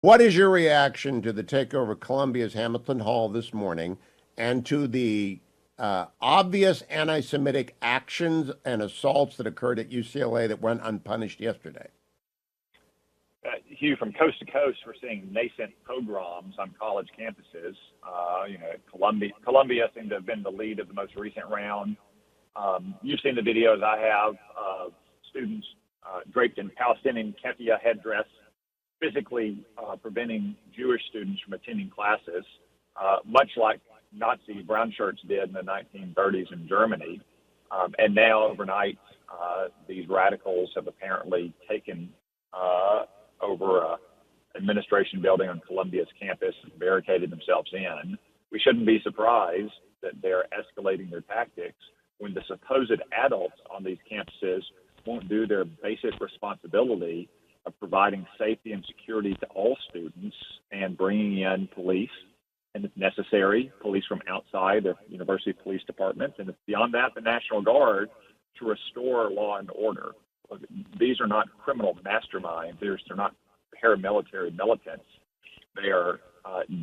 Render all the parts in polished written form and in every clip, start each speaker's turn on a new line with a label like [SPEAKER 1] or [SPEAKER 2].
[SPEAKER 1] What is your reaction to the takeover of Columbia's Hamilton Hall this morning and to the obvious anti Semitic actions and assaults that occurred at UCLA that went unpunished yesterday?
[SPEAKER 2] Hugh, from coast to coast, we're seeing nascent pogroms on college campuses. Columbia seemed to have been the lead of the most recent round. You've seen the videos I have of students draped in Palestinian keffiyeh headdress, physically preventing Jewish students from attending classes, much like Nazi brown shirts did in the 1930s in Germany. And now, overnight, these radicals have apparently taken over an administration building on Columbia's campus and barricaded themselves in. We shouldn't be surprised that they're escalating their tactics when the supposed adults on these campuses won't do their basic responsibility of providing safety and security to all students and bringing in police, and if necessary, police from outside the university police departments, and if beyond that, the National Guard, to restore law and order. These are not criminal masterminds. They're not paramilitary militants. They are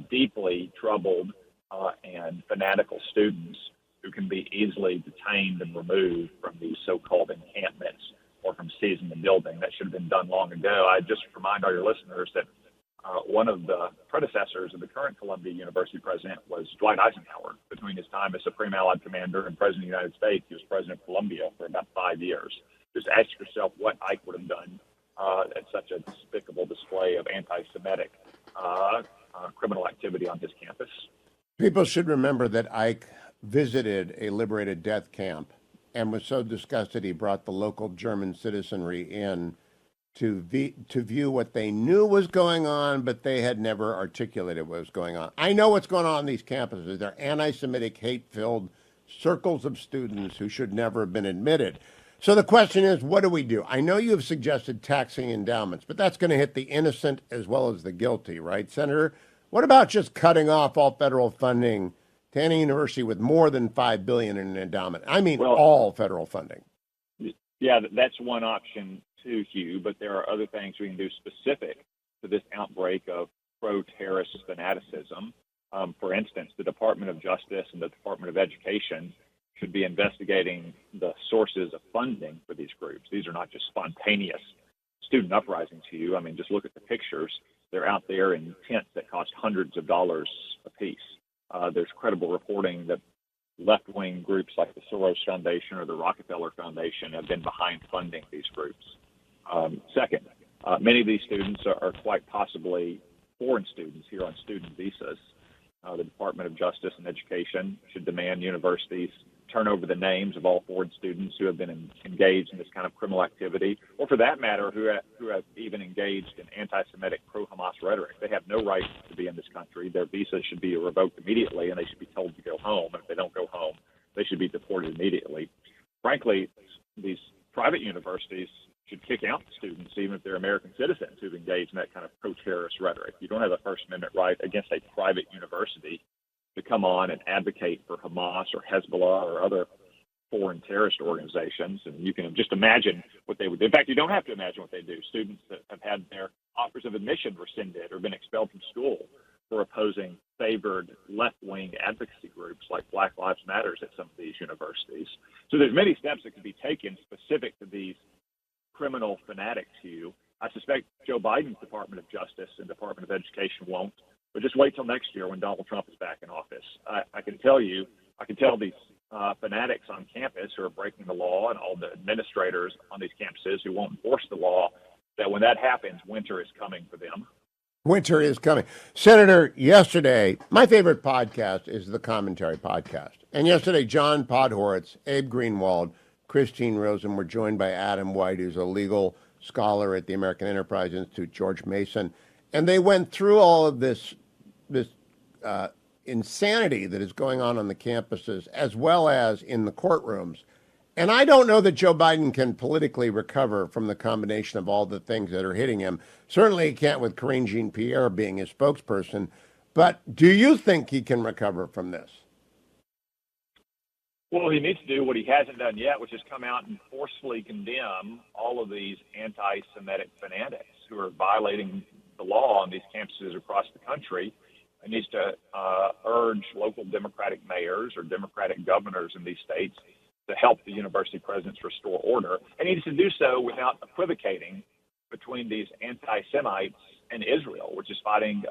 [SPEAKER 2] deeply troubled and fanatical students who can be easily detained and removed from these so-called encampments or from seizing the building. That should have been done long ago. I just remind all your listeners that one of the predecessors of the current Columbia University president was Dwight Eisenhower. Between his time as Supreme Allied Commander and President of the United States, he was president of Columbia for about 5 years. Just ask yourself what Ike would have done at such a despicable display of anti-Semitic criminal activity on his campus.
[SPEAKER 1] People should remember that Ike visited a liberated death camp and was so disgusted he brought the local German citizenry in to view what they knew was going on, but they had never articulated what was going on. I know what's going on these campuses. They're anti-Semitic, hate-filled circles of students who should never have been admitted. So the question is, what do we do? I know you have suggested taxing endowments, but that's going to hit the innocent as well as the guilty, right, Senator? What about just cutting off all federal funding to any university with more than $5 billion in an endowment? I mean, all federal funding.
[SPEAKER 2] Yeah, that's one option too, Hugh, but there are other things we can do specific to this outbreak of pro-terrorist fanaticism. For instance, the Department of Justice and the Department of Education should be investigating the sources of funding for these groups. These are not just spontaneous student uprisings, Hugh. I mean, just look at the pictures. They're out there in tents that cost hundreds of dollars a piece. There's credible reporting that left-wing groups like the Soros Foundation or the Rockefeller Foundation have been behind funding these groups. Second, many of these students are quite possibly foreign students here on student visas. The Department of Justice and Education should demand universities turn over the names of all foreign students who have been engaged in this kind of criminal activity, or for that matter, who have even engaged in anti-Semitic pro-Hamas rhetoric. They have no right to be in this country. Their visas should be revoked immediately, and they should be told to go home. And if they don't go home, they should be deported immediately. Frankly, these private universities should kick out students, even if they're American citizens who've engaged in that kind of pro-terrorist rhetoric. You don't have a First Amendment right against a private university to come on and advocate for Hamas or Hezbollah or other foreign terrorist organizations. And you can just imagine what they would do. In fact, you don't have to imagine what they do. Students that have had their offers of admission rescinded or been expelled from school for opposing favored left-wing advocacy groups like Black Lives Matter at some of these universities. So there's many steps that can be taken specific to these criminal fanatics, Hugh. I suspect Joe Biden's Department of Justice and Department of Education won't, but just wait till next year when Donald Trump is back in office. I can tell these fanatics on campus who are breaking the law and all the administrators on these campuses who won't enforce the law that when that happens, winter is coming for them.
[SPEAKER 1] Winter is coming. Senator, yesterday, my favorite podcast is the Commentary Podcast. And yesterday, John Podhoretz, Abe Greenwald, Christine Rosen were joined by Adam White, who's a legal scholar at the American Enterprise Institute, George Mason. And they went through all of this insanity that is going on the campuses as well as in the courtrooms. And I don't know that Joe Biden can politically recover from the combination of all the things that are hitting him. Certainly he can't with Karine Jean-Pierre being his spokesperson. But do you think he can recover from this?
[SPEAKER 2] Well, he needs to do what he hasn't done yet, which is come out and forcefully condemn all of these anti-Semitic fanatics who are violating the law on these campuses across the country. It needs to urge local Democratic mayors or Democratic governors in these states to help the university presidents restore order. And he needs to do so without equivocating between these anti-Semites and Israel, which is fighting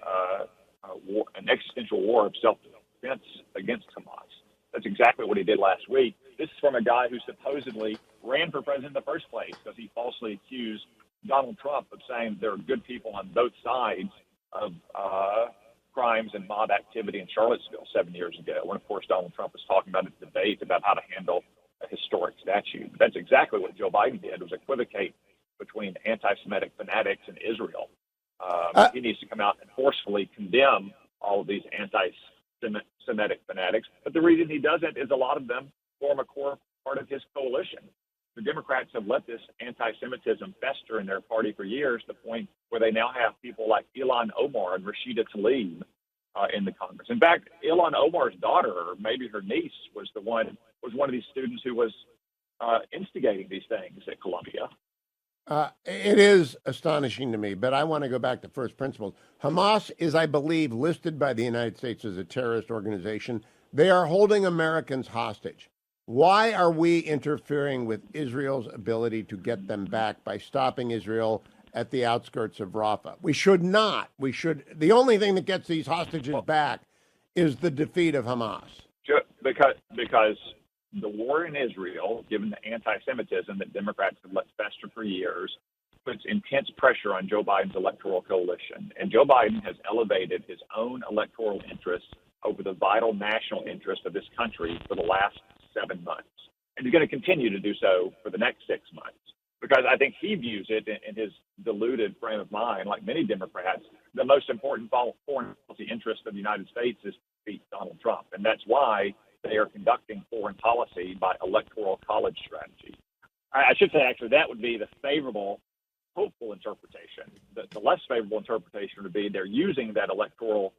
[SPEAKER 2] an existential war of self-defense against Hamas. That's exactly what he did last week. This is from a guy who supposedly ran for president in the first place because he falsely accused Donald Trump of saying there are good people on both sides of crimes and mob activity in Charlottesville 7 years ago, when, of course, Donald Trump was talking about his debate about how to handle a historic statue. But that's exactly what Joe Biden did, was equivocate between anti-Semitic fanatics and Israel. He needs to come out and forcefully condemn all of these anti-Semitic fanatics. But the reason he doesn't is a lot of them form a core part of his coalition. The Democrats have let this anti-Semitism fester in their party for years, to the point where they now have people like Ilhan Omar and Rashida Tlaib in the Congress. In fact, Ilhan Omar's daughter, or maybe her niece, was one of these students who was instigating these things at Columbia.
[SPEAKER 1] It is astonishing to me, but I want to go back to first principles. Hamas is, I believe, listed by the United States as a terrorist organization. They are holding Americans hostage. Why are we interfering with Israel's ability to get them back by stopping Israel at the outskirts of Rafah? We should not. The only thing that gets these hostages back is the defeat of Hamas.
[SPEAKER 2] Because the war in Israel, given the anti-Semitism that Democrats have let fester for years, puts intense pressure on Joe Biden's electoral coalition. And Joe Biden has elevated his own electoral interests over the vital national interest of this country for the last 7 months. And he's going to continue to do so for the next 6 months, because I think he views it in his deluded frame of mind, like many Democrats, the most important foreign policy interest of the United States is to beat Donald Trump. And that's why they are conducting foreign policy by electoral college strategy. I should say, actually, that would be the favorable, hopeful interpretation. The less favorable interpretation would be they're using that electoral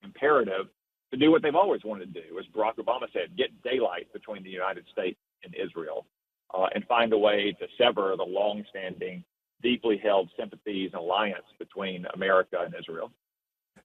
[SPEAKER 2] imperative to do what they've always wanted to do, as Barack Obama said, get daylight between the United States and Israel, and find a way to sever the longstanding, deeply held sympathies and alliance between America and Israel.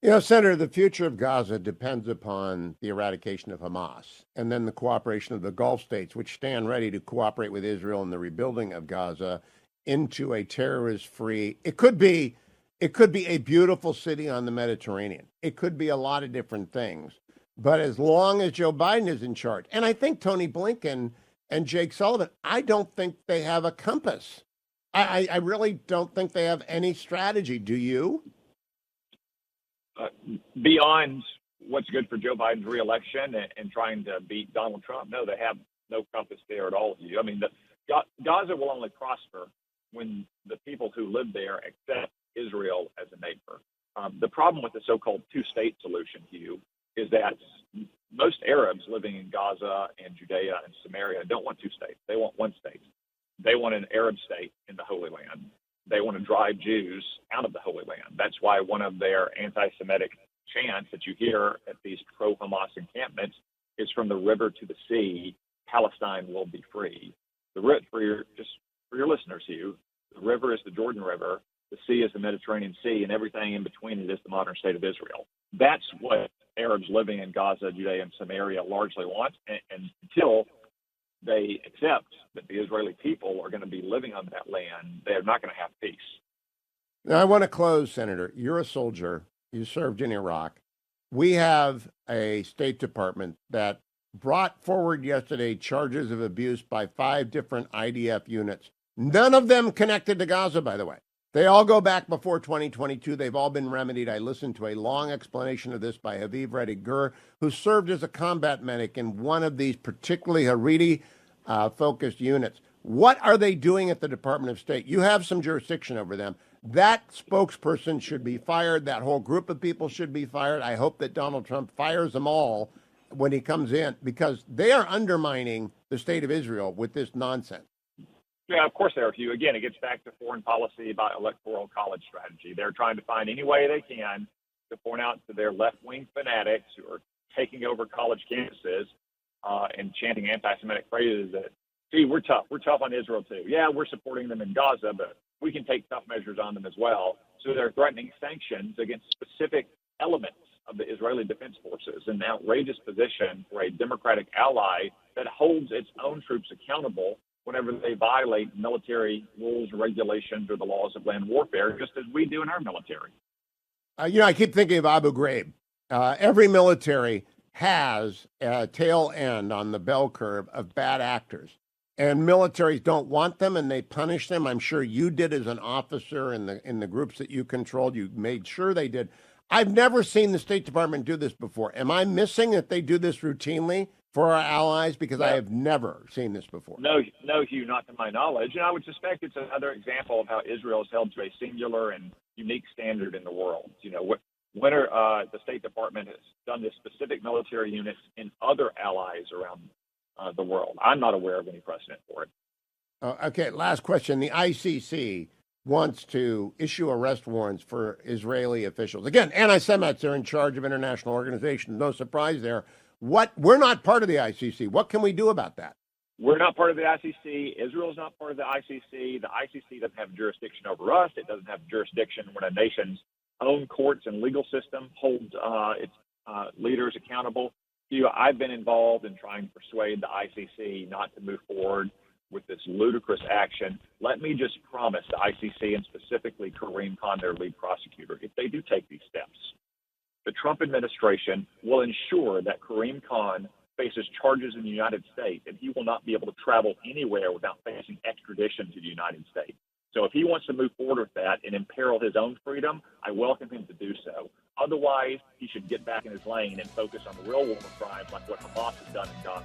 [SPEAKER 1] You know, Senator, the future of Gaza depends upon the eradication of Hamas and then the cooperation of the Gulf states, which stand ready to cooperate with Israel in the rebuilding of Gaza into a terrorist-free. It could be a beautiful city on the Mediterranean. It could be a lot of different things. But as long as Joe Biden is in charge, and I think Tony Blinken and Jake Sullivan, I don't think they have a compass. I really don't think they have any strategy. Do you?
[SPEAKER 2] Beyond what's good for Joe Biden's reelection and trying to beat Donald Trump, no, they have no compass there at all. I mean, Gaza will only prosper when the people who live there accept Israel as a neighbor. The problem with the so-called two-state solution, Hugh, is that most Arabs living in Gaza and Judea and Samaria don't want two states. They want one state. They want an Arab state in the Holy Land. They want to drive Jews out of the Holy Land. That's why one of their anti-Semitic chants that you hear at these pro-Hamas encampments is from the river to the sea, Palestine will be free. For your listeners, Hugh, the river is the Jordan River, the sea is the Mediterranean Sea, and everything in between it is the modern state of Israel. That's what Arabs living in Gaza, Judea, and Samaria largely want, and until they accept that the Israeli people are going to be living on that land, they're not going to have peace.
[SPEAKER 1] Now, I want to close, Senator. You're a soldier. You served in Iraq. We have a State Department that brought forward yesterday charges of abuse by 5 different IDF units. None of them connected to Gaza, by the way. They all go back before 2022. They've all been remedied. I listened to a long explanation of this by Haviv Reddy-Gur, who served as a combat medic in one of these particularly Haredi-focused units. What are they doing at the Department of State? You have some jurisdiction over them. That spokesperson should be fired. That whole group of people should be fired. I hope that Donald Trump fires them all when he comes in, because they are undermining the state of Israel with this nonsense.
[SPEAKER 2] Yeah, of course they are, Hugh. Again, it gets back to foreign policy by electoral college strategy. They're trying to find any way they can to point out to their left-wing fanatics who are taking over college campuses and chanting anti-Semitic phrases that, gee, we're tough. We're tough on Israel, too. Yeah, we're supporting them in Gaza, but we can take tough measures on them as well. So they're threatening sanctions against specific elements of the Israeli Defense Forces, an outrageous position for a democratic ally that holds its own troops accountable whenever they violate military rules and regulations or the laws of land warfare, just as we do in our military.
[SPEAKER 1] I keep thinking of Abu Ghraib. Every military has a tail end on the bell curve of bad actors, and militaries don't want them, and they punish them. I'm sure you did as an officer in the groups that you controlled. You made sure they did. I've never seen the State Department do this before. Am I missing that they do this routinely for our allies? Because I have never seen this before.
[SPEAKER 2] No, Hugh, not to my knowledge. And I would suspect it's another example of how Israel is held to a singular and unique standard in the world. When the State Department has done this specific military units in other allies around the world. I'm not aware of any precedent for it.
[SPEAKER 1] Okay, last question. The ICC wants to issue arrest warrants for Israeli officials. Again, anti-Semites are in charge of international organizations. No surprise there. We're not part of the ICC. What can we do about that?
[SPEAKER 2] We're not part of the ICC. Israel's not part of the ICC. The ICC doesn't have jurisdiction over us. It doesn't have jurisdiction when a nation's own courts and legal system hold its leaders accountable. I've been involved in trying to persuade the ICC not to move forward with this ludicrous action. Let me just promise the ICC, and specifically Karim Khan, their lead prosecutor, if they do take these steps, the Trump administration will ensure that Karim Khan faces charges in the United States, and he will not be able to travel anywhere without facing extradition to the United States. So if he wants to move forward with that and imperil his own freedom, I welcome him to do so. Otherwise, he should get back in his lane and focus on real war crimes like what Hamas has done in Gaza.